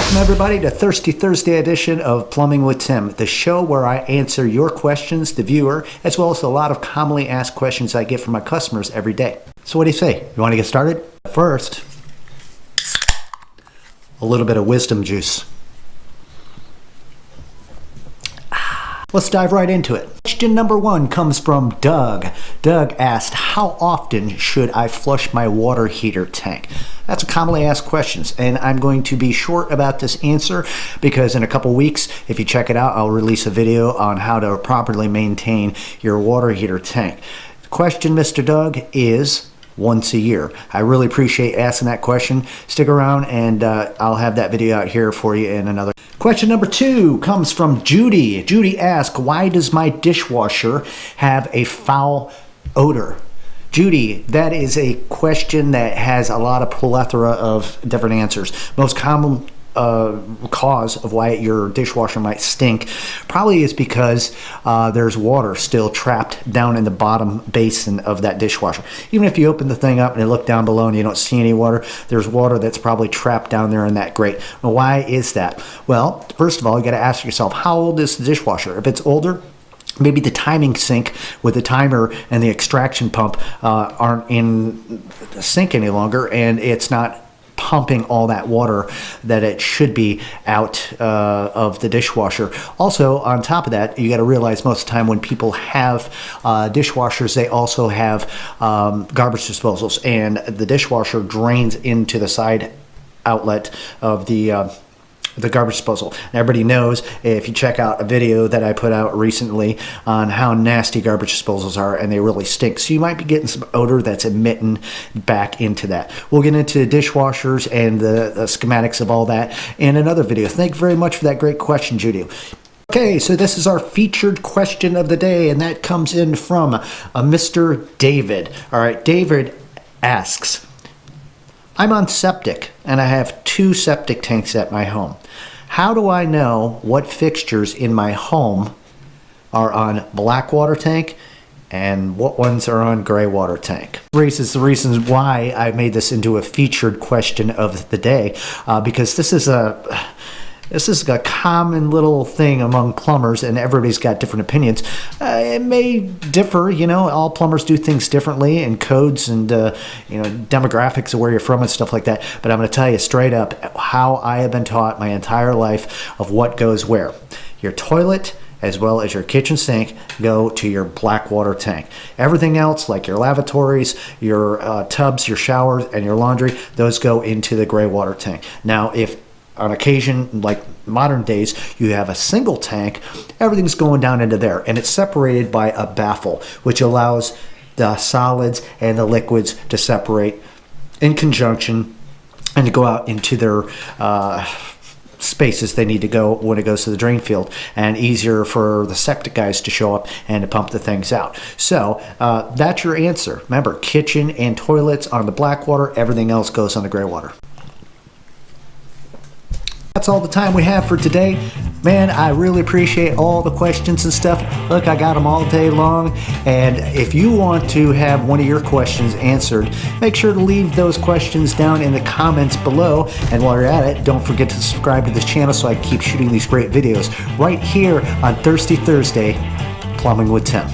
Welcome everybody to Thirsty Thursday edition of Plumbing with Tim, the show where I answer your questions, the viewer, as well as a lot of commonly asked questions I get from my customers every day. So what do you say? You want to get started? First, a little bit of wisdom juice. Let's dive right into it. Question number 1 comes from Doug. Doug asked, how often should I flush my water heater tank? That's a commonly asked question, and I'm going to be short about this answer because in a couple weeks, if you check it out, I'll release a video on how to properly maintain your water heater tank. The question, Mr. Doug, is once a year. I really appreciate asking that question. Stick around and I'll have that video out here for you in another. Question number 2 comes from Judy. Judy asked, why does my dishwasher have a foul odor? Judy, that is a question that has a lot of plethora of different answers. Most common cause of why your dishwasher might stink probably is because there's water still trapped down in the bottom basin of that dishwasher. Even if you open the thing up and you look down below and you don't see any water, there's water that's probably trapped down there in that grate. Now, why is that? Well, first of all, you got to ask yourself, how old is the dishwasher? If it's older, maybe the timing sink with the timer and the extraction pump aren't in sync any longer, and it's not pumping all that water that it should be out of the dishwasher. Also, on top of that, you got to realize most of the time when people have dishwashers, they also have garbage disposals, and the dishwasher drains into the side outlet of the garbage disposal. And everybody knows, if you check out a video that I put out recently on how nasty garbage disposals are, and they really stink. So you might be getting some odor that's emitting back into that. We'll get into dishwashers and the schematics of all that in another video. Thank you very much for that great question, Judy. Okay, so this is our featured question of the day, and that comes in from Mr. David. All right, David asks, I'm on septic and I have 2 septic tanks at my home. How do I know what fixtures in my home are on black water tank and what ones are on gray water tank? Raises the reasons why I made this into a featured question of the day, because this is a common little thing among plumbers, and everybody's got different opinions. It may differ, you know, all plumbers do things differently, and codes and, you know, demographics of where you're from and stuff like that. But I'm going to tell you straight up how I have been taught my entire life of what goes where. Your toilet, as well as your kitchen sink, go to your black water tank. Everything else, like your lavatories, your tubs, your showers, and your laundry, those go into the gray water tank. Now, if on occasion, like modern days, you have a single tank, everything's going down into there, and it's separated by a baffle, which allows the solids and the liquids to separate in conjunction and to go out into their spaces they need to go when it goes to the drain field, and easier for the septic guys to show up and to pump the things out. So that's your answer. Remember, kitchen and toilets on the black water, everything else goes on the gray water. That's all the time we have for today. Man, I really appreciate all the questions and stuff. Look, I got them all day long. And if you want to have one of your questions answered, make sure to leave those questions down in the comments below. And while you're at it, don't forget to subscribe to this channel so I can keep shooting these great videos right here on Thirsty Thursday, Plumbing with Tim.